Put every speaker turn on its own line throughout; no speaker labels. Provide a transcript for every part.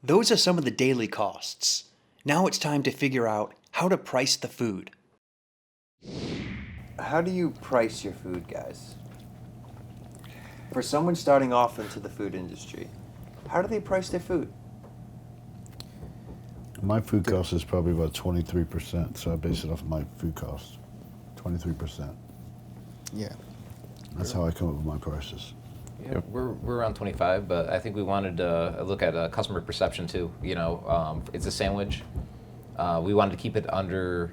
Those are some of the daily costs. Now it's time to figure out how to price the food.
How do you price your food, guys? For someone starting off into the food industry, how do they price their food?
My food cost is probably about 23%, so I base it off of my food cost. 23%.
Yeah.
That's how I come up with my prices.
Yeah, we're around 25, but I think we wanted to look at customer perception too. It's a sandwich. We wanted to keep it under.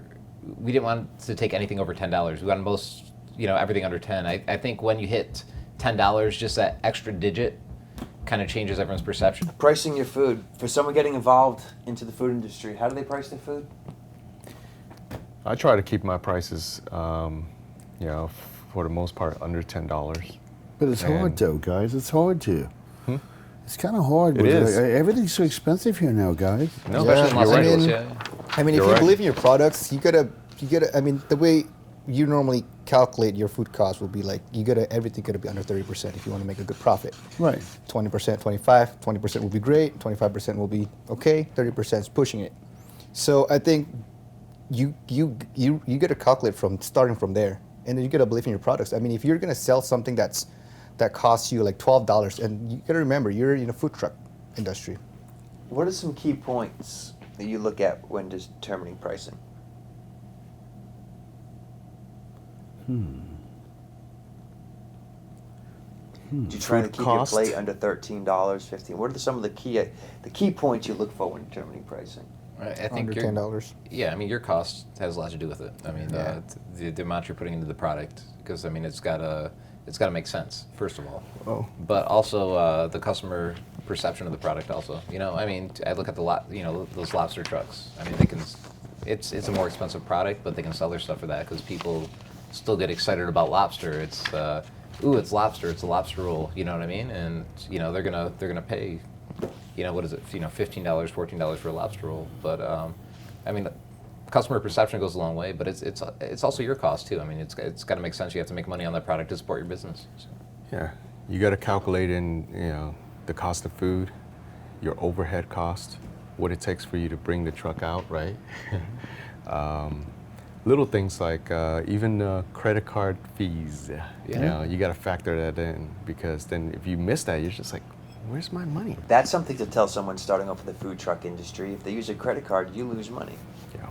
We didn't want to take anything over $10. We wanted everything under 10. I think when you hit $10, just that extra digit kind of changes everyone's perception.
Pricing your food. For someone getting involved into the food industry, how do they price their food?
I try to keep my prices, for the most part, under $10.
But it's hard though, guys. It's hard to. It's kind of hard.
It is.
Everything's so expensive here now, guys.
No, especially in Los
I
Angeles,
mean,
yeah.
I mean,
You're
if you
right.
believe in your products, you gotta. I mean, the way you normally calculate your food cost will be like everything gotta be under 30% if you want to make a good profit.
Right.
20%, 20% will be great. 25% will be okay. 30% is pushing it. So I think you gotta calculate from starting from there, and then you gotta believe in your products. I mean, if you're gonna sell something that costs you like $12, and you gotta remember you're in a food truck industry.
What are some key points that you look at when determining pricing? Do you try to
Food
keep
cost?
your plate under $13, $15? What are some of the key points you look for when determining pricing?
Right, I think
Under $10.
Yeah, I mean, your cost has a lot to do with it. I mean, the amount you're putting into the product, because I mean, it's gotta make sense first of all.
Oh.
But also the customer perception of the product. Also, I mean, I look at those lobster trucks. I mean, it's a more expensive product, but they can sell their stuff for that because people still get excited about lobster. It's it's lobster. It's a lobster roll. You know what I mean? And they're gonna pay. What is it? $15, $14 for a lobster roll. But I mean, customer perception goes a long way. But it's also your cost too. I mean, it's got to make sense. You have to make money on that product to support your business. So.
Yeah, you got to calculate in the cost of food, your overhead cost, what it takes for you to bring the truck out, right? Little things like even credit card fees.
Yeah.
You got to factor that in because then if you miss that, you're just like, where's my money?
That's something to tell someone starting off in the food truck industry. If they use a credit card, you lose money.
Yeah.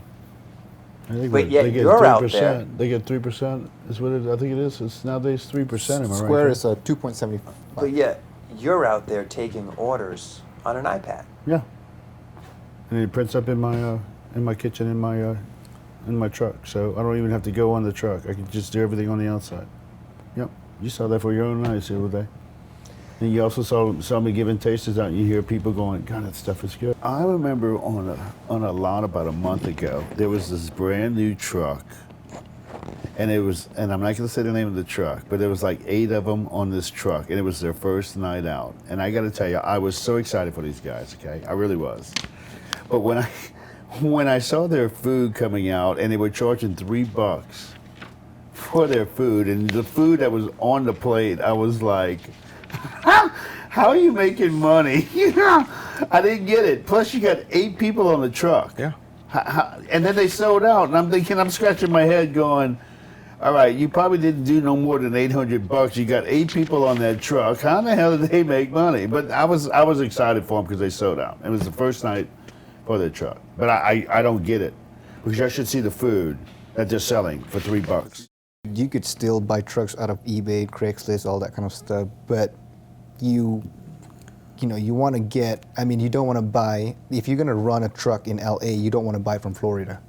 I think
But yet
they get
you're
3%.
out there.
They get 3%. Is what I think it is. It's nowadays 3%. Am I right?
Square is 2.75.
But yet you're out there taking orders on an iPad.
Yeah. And it prints up in my kitchen in my truck, so I don't even have to go on the truck. I can just do everything on the outside. Yep. You saw that for your own eyes the other day. And you also saw me giving tasters out, and you hear people going, God, that stuff is good. I remember on a lot about a month ago, there was this brand new truck, and I'm not going to say the name of the truck, but there was like 8 of them on this truck, and it was their first night out. And I got to tell you, I was so excited for these guys, okay? I really was. But when I saw their food coming out, and they were charging $3 for their food, and the food that was on the plate, I was like, how are you making money? I didn't get it. Plus, you got 8 people on the truck.
Yeah.
And then they sold out, and I'm scratching my head going, all right, you probably didn't do no more than $800. You got 8 people on that truck. How in the hell did they make money? But I was excited for them because they sold out. It was the first night for their truck. But I don't get it because I should see the food that they're selling for $3.
You could still buy trucks out of eBay, Craigslist, all that kind of stuff, but you want to get, I mean, you don't want to buy, if you're going to run a truck in LA, you don't want to buy from Florida.